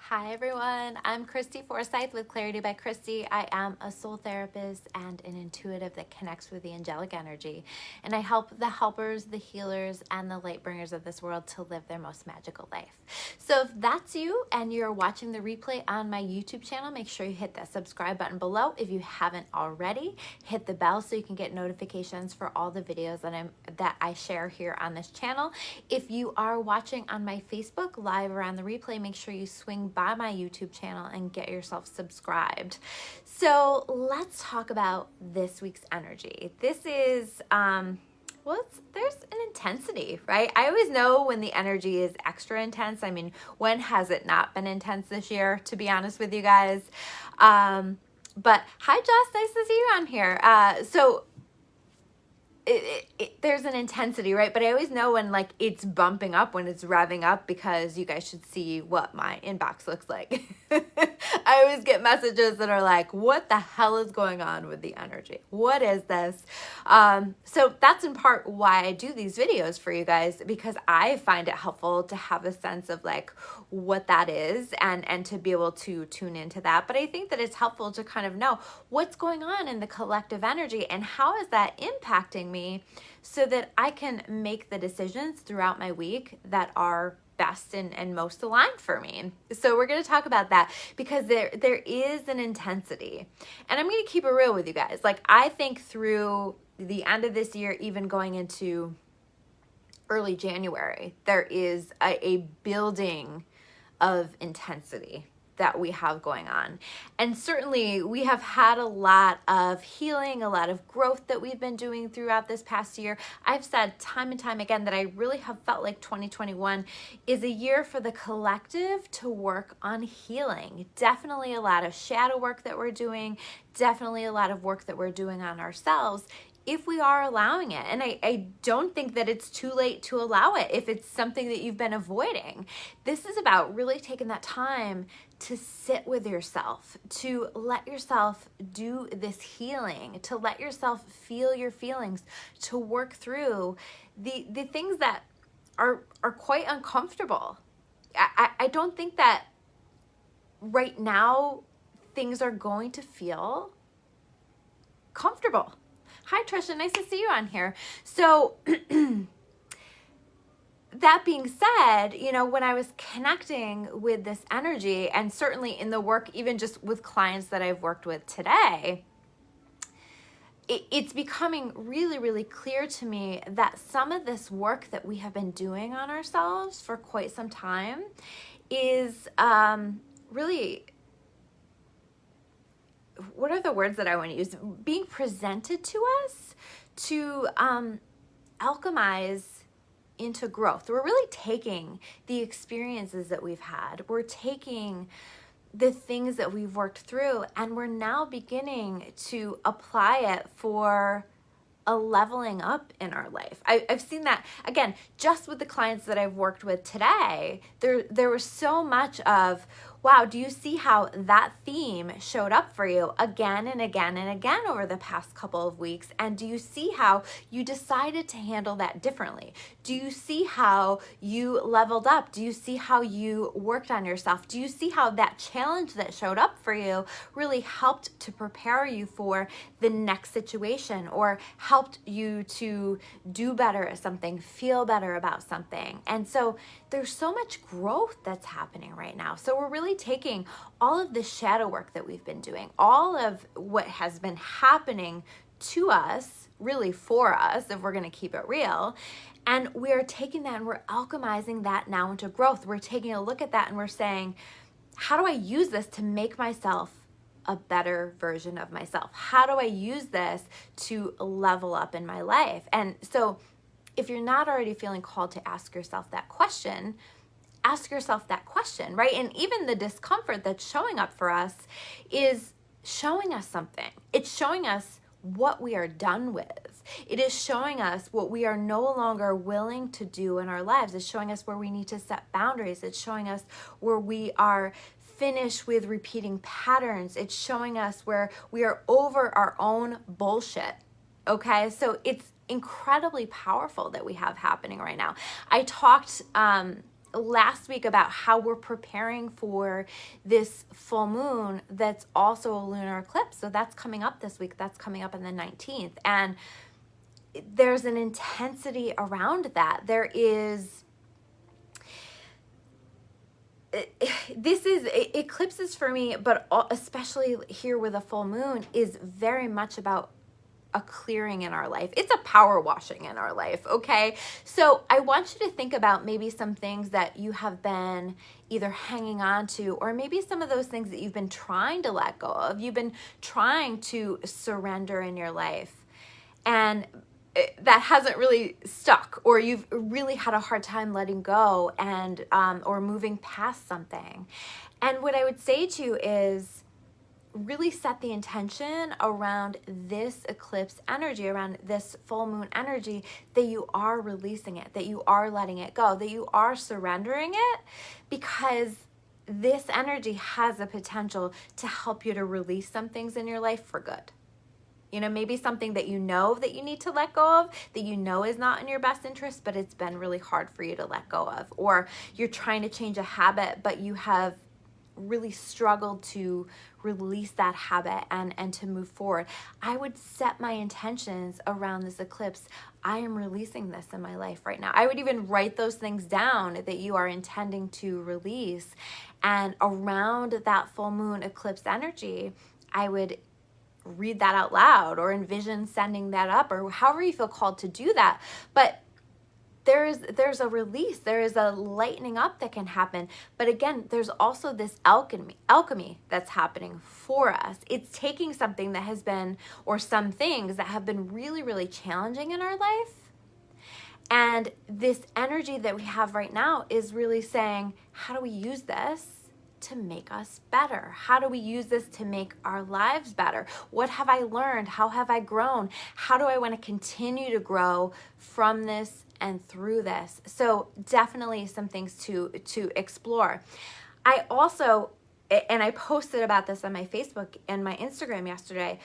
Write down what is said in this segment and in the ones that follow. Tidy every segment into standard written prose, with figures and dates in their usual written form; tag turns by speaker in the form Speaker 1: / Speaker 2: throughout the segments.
Speaker 1: Hi everyone, I'm Christy Forsyth with Clarity by Christy. I am a soul therapist and an intuitive that connects with the angelic energy. And I help the helpers, the healers, and the light bringers of this world to live their most magical life. So if that's you and you're watching the replay on my YouTube channel, make sure you hit that subscribe button below. If you haven't already, hit the bell so you can get notifications for all the videos that I share here on this channel. If you are watching on my Facebook live or on the replay, make sure you swing by my YouTube channel and get yourself subscribed. So let's talk about this week's energy. This is, there's an intensity, right? I always know when the energy is extra intense. I mean, when has it not been intense this year, to be honest with you guys? But hi, Jess, nice to see you on here. There's an intensity, right? But I always know when like it's bumping up, when it's revving up, because you guys should see what my inbox looks like. I always get messages that are like, what the hell is going on with the energy? What is this? So that's in part why I do these videos for you guys, because I find it helpful to have a sense of like what that is and to be able to tune into that. But I think that it's helpful to kind of know what's going on in the collective energy and how is that impacting me, so that I can make the decisions throughout my week that are best and most aligned for me. So we're going to talk about that, because there is an intensity, and I'm going to keep it real with you guys. Like, I think through the end of this year, even going into early January, there is a building of intensity that we have going on. And certainly we have had a lot of healing, a lot of growth that we've been doing throughout this past year. I've said time and time again that I really have felt like 2021 is a year for the collective to work on healing. Definitely a lot of shadow work that we're doing, definitely a lot of work that we're doing on ourselves, if we are allowing it. And I don't think that it's too late to allow it if it's something that you've been avoiding. This is about really taking that time to sit with yourself, to let yourself do this healing, to let yourself feel your feelings, to work through the things that are quite uncomfortable. I don't think that right now things are going to feel comfortable. Hi, Trisha. Nice to see you on here. So that being said, you know, when I was connecting with this energy, and certainly in the work, even just with clients that I've worked with today, it's becoming really, really clear to me that some of this work that we have been doing on ourselves for quite some time is really, what are the words that I want to use? Being presented to us to alchemize into growth. We're really taking the experiences that we've had. We're taking the things that we've worked through, and we're now beginning to apply it for a leveling up in our life. I've seen that, again, just with the clients that I've worked with today. There was so much of, wow, do you see how that theme showed up for you again and again and again over the past couple of weeks? And do you see how you decided to handle that differently? Do you see how you leveled up? Do you see how you worked on yourself? Do you see how that challenge that showed up for you really helped to prepare you for the next situation, or helped you to do better at something, feel better about something? And so there's so much growth that's happening right now. So we're really taking all of the shadow work that we've been doing, all of what has been happening to us, really for us, if we're going to keep it real, and we are taking that and we're alchemizing that now into growth. We're taking a look at that and we're saying, how do I use this to make myself a better version of myself? How do I use this to level up in my life? And so if you're not already feeling called to ask yourself that question, ask yourself that question, right? And even the discomfort that's showing up for us is showing us something. It's showing us what we are done with. It is showing us what we are no longer willing to do in our lives. It's showing us where we need to set boundaries. It's showing us where we are finished with repeating patterns. It's showing us where we are over our own bullshit. Okay, so it's incredibly powerful that we have happening right now. I talked last week about how we're preparing for this full moon that's also a lunar eclipse. So that's coming up this week. That's coming up on the 19th. And there's an intensity around that. There is, this is, eclipses for me, but especially here with a full moon, is very much about a clearing in our life. It's a power washing in our life, okay? So I want you to think about maybe some things that you have been either hanging on to, or maybe some of those things that you've been trying to let go of. You've been trying to surrender in your life, and that hasn't really stuck, or you've really had a hard time letting go and or moving past something. And what I would say to you is, really set the intention around this eclipse energy, around this full moon energy, that you are releasing it, that you are letting it go, that you are surrendering it, because this energy has the potential to help you to release some things in your life for good. You know, maybe something that you know that you need to let go of, that you know is not in your best interest, but it's been really hard for you to let go of. Or you're trying to change a habit, but you have really struggled to release that habit and to move forward. I would set my intentions around this eclipse. I am releasing this in my life right now. I would even write those things down that you are intending to release. And around that full moon eclipse energy, I would read that out loud or envision sending that up, or however you feel called to do that. But there's a release, there is a lightening up that can happen. But again, there's also this alchemy that's happening for us. It's taking something that has been, or some things that have been really, really challenging in our life. And this energy that we have right now is really saying, how do we use this to make us better? How do we use this to make our lives better? What have I learned? How have I grown? How do I want to continue to grow from this and through this? So definitely some things to explore. I also, and I posted about this on my Facebook and my Instagram yesterday,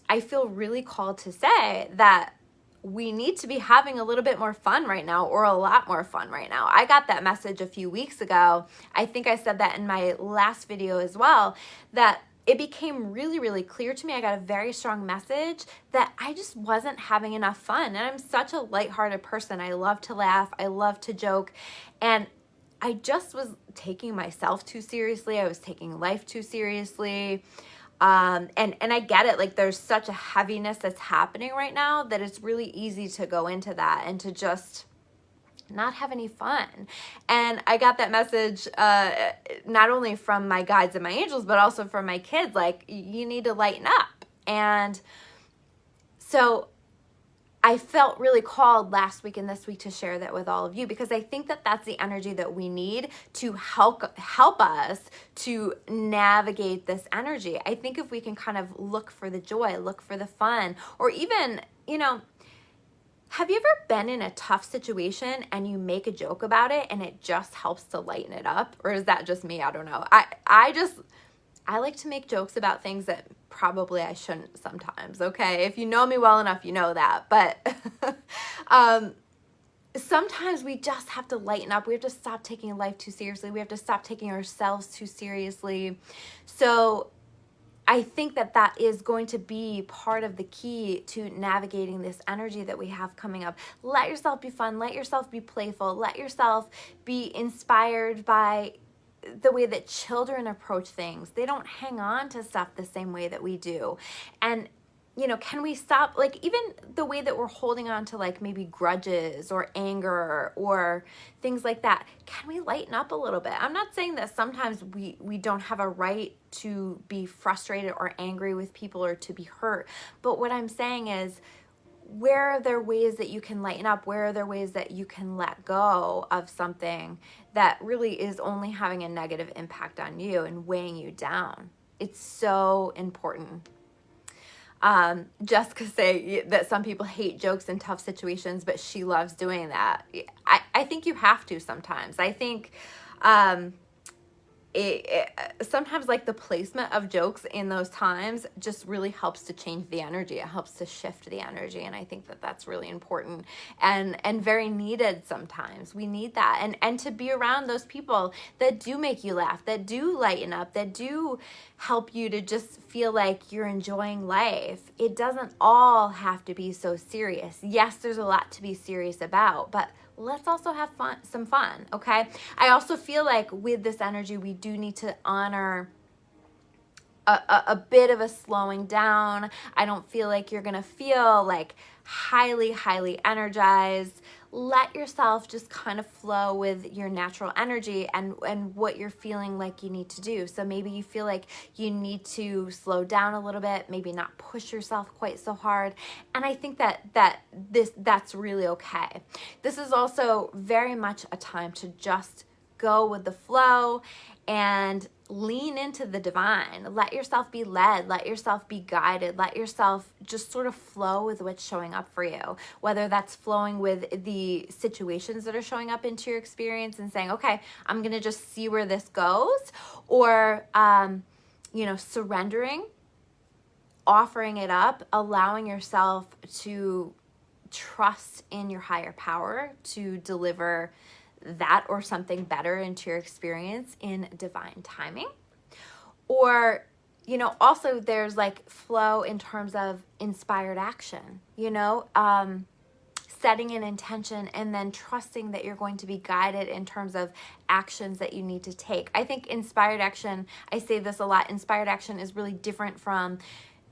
Speaker 1: I feel really called to say that we need to be having a little bit more fun right now, or a lot more fun right now. I got that message a few weeks ago. I think I said that in my last video as well, that it became really, really clear to me. I got a very strong message that I just wasn't having enough fun. And I'm such a lighthearted person. I love to laugh. I love to joke. And I just was taking myself too seriously. I was taking life too seriously. And I get it. Like, there's such a heaviness that's happening right now that it's really easy to go into that and to just not have any fun. And I got that message, not only from my guides and my angels, but also from my kids, like, you need to lighten up. And so I felt really called last week and this week to share that with all of you, because I think that that's the energy that we need to help us to navigate this energy. I think if we can kind of look for the joy, look for the fun, or even, you know, have you ever been in a tough situation and you make a joke about it and it just helps to lighten it up? Or is that just me? I don't know. I like to make jokes about things that probably I shouldn't sometimes, okay? If you know me well enough, you know that. But sometimes we just have to lighten up. We have to stop taking life too seriously. We have to stop taking ourselves too seriously. So I think that that is going to be part of the key to navigating this energy that we have coming up. Let yourself be fun. Let yourself be playful. Let yourself be inspired by the way that children approach things. They don't hang on to stuff the same way that we do. And, you know, can we stop, like, even the way that we're holding on to, like, maybe grudges or anger or things like that, can we lighten up a little bit? I'm not saying that sometimes we don't have a right to be frustrated or angry with people or to be hurt. But what I'm saying is, where are there ways that you can lighten up? Where are there ways that you can let go of something that really is only having a negative impact on you and weighing you down? It's so important. Jessica say that some people hate jokes in tough situations, but she loves doing that. I think you have to sometimes. I think, sometimes like the placement of jokes in those times just really helps to change the energy. It helps to shift the energy. And I think that that's really important and very needed sometimes. We need that. And to be around those people that do make you laugh, that do lighten up, that do help you to just feel like you're enjoying life. It doesn't all have to be so serious. Yes, there's a lot to be serious about, but let's also have some fun, okay? I also feel like with this energy, we do need to honor a bit of a slowing down. I don't feel like you're gonna feel like highly energized. Let yourself just kind of flow with your natural energy and what you're feeling like you need to do. So maybe you feel like you need to slow down a little bit, maybe not push yourself quite so hard. And I think that's really okay. This is also very much a time to just go with the flow and lean into the divine. Let yourself be led. Let yourself be guided. Let yourself just sort of flow with what's showing up for you. Whether that's flowing with the situations that are showing up into your experience and saying, okay, I'm going to just see where this goes. Or, surrendering, offering it up, allowing yourself to trust in your higher power to deliver that or something better into your experience in divine timing. Or, also there's like flow in terms of inspired action, setting an intention and then trusting that you're going to be guided in terms of actions that you need to take. I think inspired action, I say this a lot, inspired action is really different from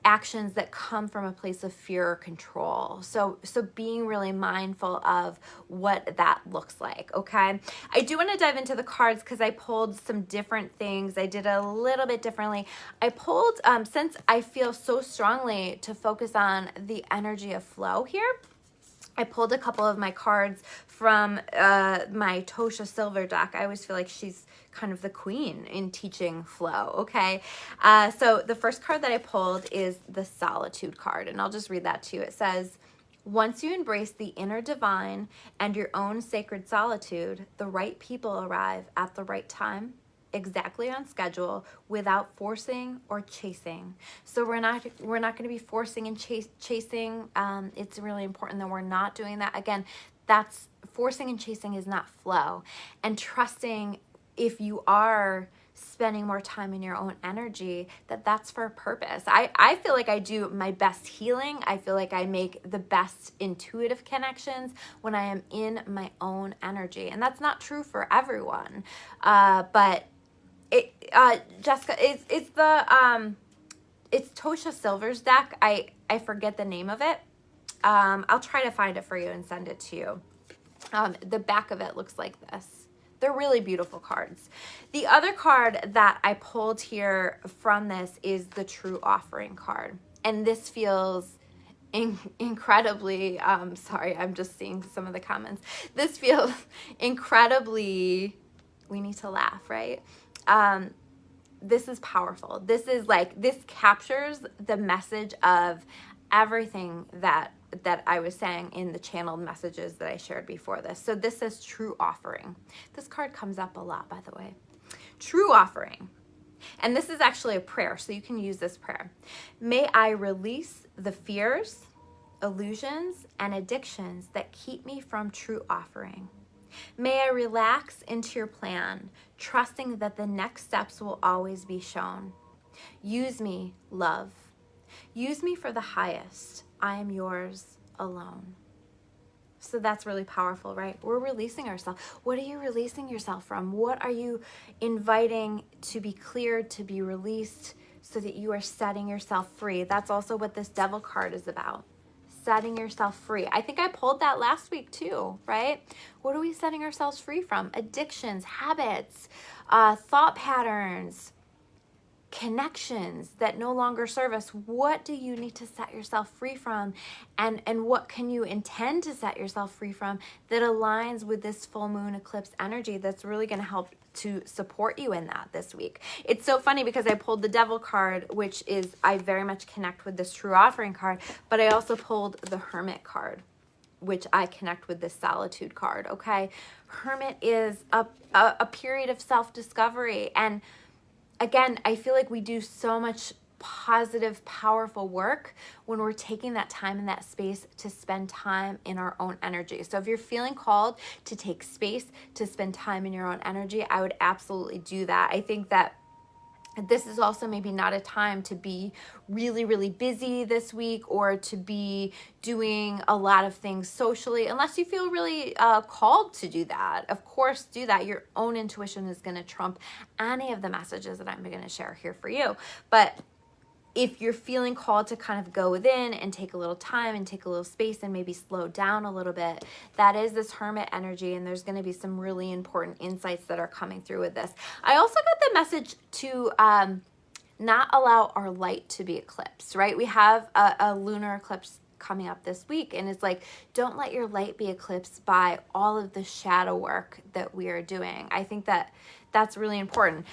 Speaker 1: actions that come from a place of fear or control. So being really mindful of what that looks like, okay? I do want to dive into the cards because I pulled some different things. I did a little bit differently. I pulled, since I feel so strongly to focus on the energy of flow here, I pulled a couple of my cards from my Tosha Silver deck. I always feel like she's kind of the queen in teaching flow, okay? So the first card that I pulled is the Solitude card, and I'll just read that to you. It says, once you embrace the inner divine and your own sacred solitude, the right people arrive at the right time, exactly on schedule, without forcing or chasing. So we're not going to be forcing and chasing. It's really important that we're not doing that. Again, that's forcing and chasing is not flow. And trusting, if you are spending more time in your own energy, that's for a purpose. I feel like I do my best healing. I feel like I make the best intuitive connections when I am in my own energy. And that's not true for everyone. But Jessica, it's Tosha Silver's deck. I forget the name of it. I'll try to find it for you and send it to you. The back of it looks like this. They're really beautiful cards. The other card that I pulled here from this is the True Offering card. And this feels incredibly, sorry, I'm just seeing some of the comments. This feels incredibly, we need to laugh, right? This is powerful. This captures the message of everything that I was saying in the channeled messages that I shared before this. So this says True Offering. This card comes up a lot, by the way. True Offering. And this is actually a prayer, so you can use this prayer. May I release the fears, illusions, and addictions that keep me from true offering. May I relax into your plan, trusting that the next steps will always be shown. Use me, love. Use me for the highest. I am yours alone. So that's really powerful, right? We're releasing ourselves. What are you releasing yourself from? What are you inviting to be cleared, to be released, so that you are setting yourself free? That's also what this Devil card is about. Setting yourself free. I think I pulled that last week too, right? What are we setting ourselves free from? Addictions, habits, thought patterns, connections that no longer serve us. What do you need to set yourself free from? And what can you intend to set yourself free from that aligns with this full moon eclipse energy that's really going to help to support you in that this week? It's so funny because I pulled the Devil card, which is, I very much connect with this True Offering card, but I also pulled the Hermit card. which I connect with this solitude card, okay? Hermit is a period of self-discovery. And again, I feel like we do so much positive, powerful work when we're taking that time and that space to spend time in our own energy. So if you're feeling called to take space to spend time in your own energy, I would absolutely do that. I think that this is also maybe not a time to be really, really busy this week or to be doing a lot of things socially, unless you feel really called to do that. Of course, do that. Your own intuition is going to trump any of the messages that I'm going to share here for you. But if you're feeling called to kind of go within and take a little time and take a little space and maybe slow down a little bit, that is this Hermit energy, and there's going to be some really important insights that are coming through with this. I also got the message to not allow our light to be eclipsed, right? We have a lunar eclipse coming up this week, and it's like, don't let your light be eclipsed by all of the shadow work that we are doing. I think that that's really important.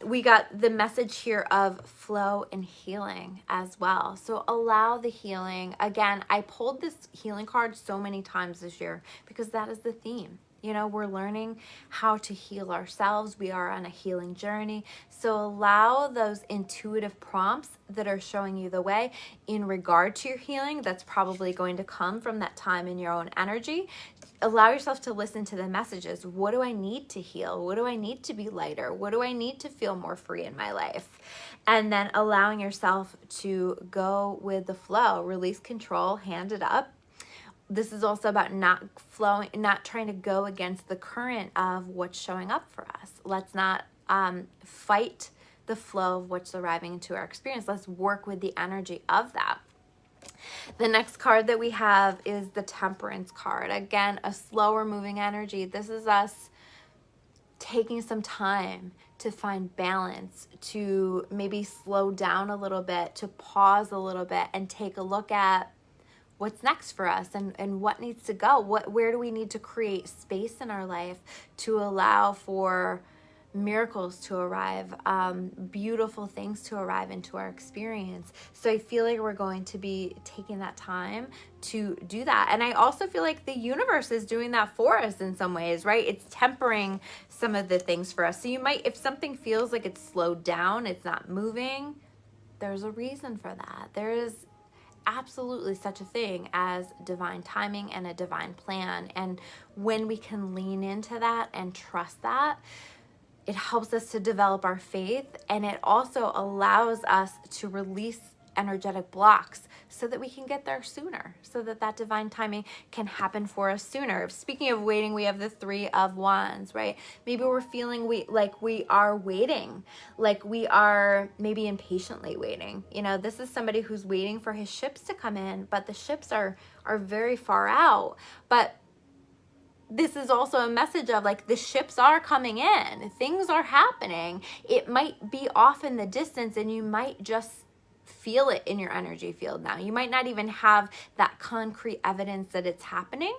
Speaker 1: We got the message here of flow and healing as well. So allow the healing. Again, I pulled this healing card so many times this year because that is the theme. You know, we're learning how to heal ourselves. We are on a healing journey. So allow those intuitive prompts that are showing you the way in regard to your healing. That's probably going to come from that time in your own energy. Allow yourself to listen to the messages. What do I need to heal? What do I need to be lighter? What do I need to feel more free in my life? And then allowing yourself to go with the flow, release control, hand it up. This is also about not trying to go against the current of what's showing up for us. Let's not fight the flow of what's arriving into our experience. Let's work with the energy of that. The next card that we have is the Temperance card. Again, a slower moving energy. This is us taking some time to find balance, to maybe slow down a little bit, to pause a little bit and take a look at what's next for us and what needs to go. Where do we need to create space in our life to allow for miracles to arrive, beautiful things to arrive into our experience. So I feel like we're going to be taking that time to do that. And I also feel like the universe is doing that for us in some ways, right? It's tempering some of the things for us. So you might, if something feels like it's slowed down, it's not moving, there's a reason for that. There is absolutely such a thing as divine timing and a divine plan. And when we can lean into that and trust that, it helps us to develop our faith, and it also allows us to release energetic blocks so that we can get there sooner, so that that divine timing can happen for us sooner. Speaking of waiting, we have the Three of Wands, right? Maybe we're feeling like we are waiting, like we are maybe impatiently waiting. You know, this is somebody who's waiting for his ships to come in, but the ships are very far out. But this is also a message of like the ships are coming in, things are happening. It might be off in the distance and you might just feel it in your energy field now. You might not even have that concrete evidence that it's happening,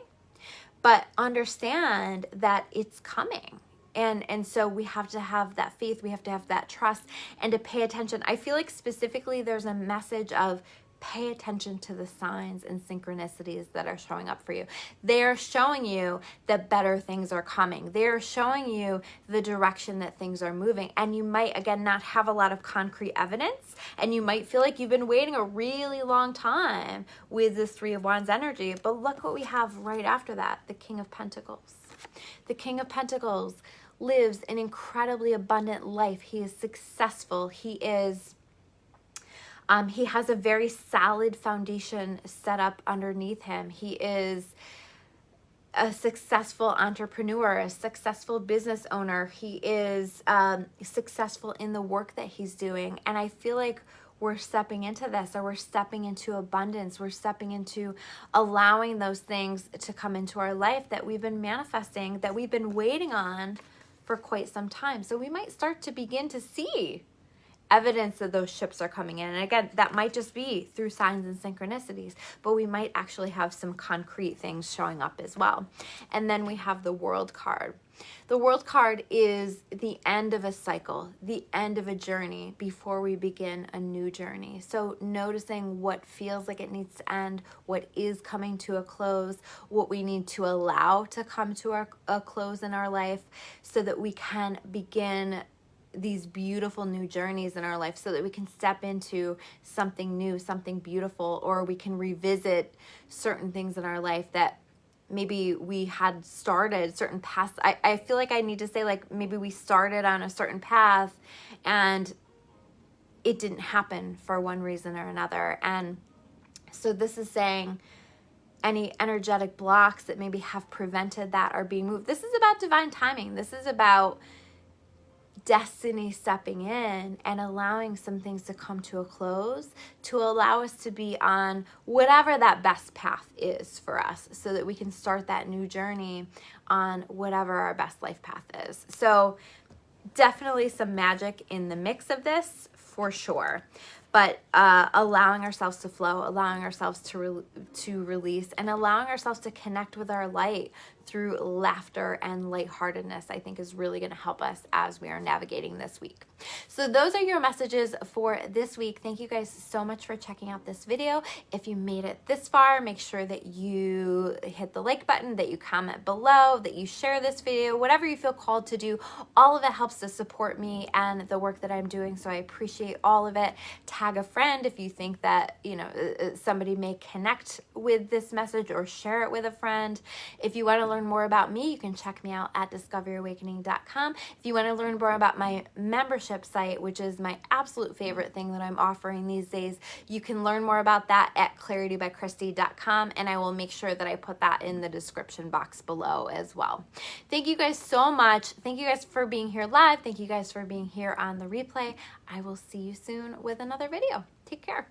Speaker 1: but understand that it's coming. And so we have to have that faith, we have to have that trust and to pay attention. I feel like specifically there's a message of pay attention to the signs and synchronicities that are showing up for you. They're showing you that better things are coming. They're showing you the direction that things are moving. And you might, again, not have a lot of concrete evidence. And you might feel like you've been waiting a really long time with this Three of Wands energy. But look what we have right after that, the King of Pentacles. The King of Pentacles lives an incredibly abundant life. He is successful. He has a very solid foundation set up underneath him. He is a successful entrepreneur, a successful business owner. He is successful in the work that he's doing. And I feel like we're stepping into this, or we're stepping into abundance. We're stepping into allowing those things to come into our life that we've been manifesting, that we've been waiting on for quite some time. So we might start to begin to see evidence that those ships are coming in. And again, that might just be through signs and synchronicities, but we might actually have some concrete things showing up as well. And then we have the World card. The World card is the end of a cycle, the end of a journey before we begin a new journey. So noticing what feels like it needs to end, what is coming to a close, what we need to allow to come to a close in our life so that we can begin these beautiful new journeys in our life, so that we can step into something new, something beautiful, or we can revisit certain things in our life that maybe we had started certain paths. I feel like I need to say, like, maybe we started on a certain path and it didn't happen for one reason or another. And so this is saying any energetic blocks that maybe have prevented that are being moved. This is about divine timing. This is about destiny stepping in and allowing some things to come to a close, to allow us to be on whatever that best path is for us, so that we can start that new journey on whatever our best life path is. So definitely some magic in the mix of this, for sure. But allowing ourselves to flow, allowing ourselves to release, and allowing ourselves to connect with our light through laughter and lightheartedness, I think is really going to help us as we are navigating this week. So those are your messages for this week. Thank you guys so much for checking out this video. If you made it this far, make sure that you hit the like button, that you comment below, that you share this video, whatever you feel called to do. All of it helps to support me and the work that I'm doing, so I appreciate all of it. Tag a friend if you think that, you know, somebody may connect with this message, or share it with a friend. If you want to learn more about me, you can check me out at discoveryawakening.com. If you want to learn more about my membership site, which is my absolute favorite thing that I'm offering these days, you can learn more about that at claritybychristy.com, and I will make sure that I put that in the description box below as well. Thank you guys so much. Thank you guys for being here live. Thank you guys for being here on the replay. I will see you soon with another video. Take care.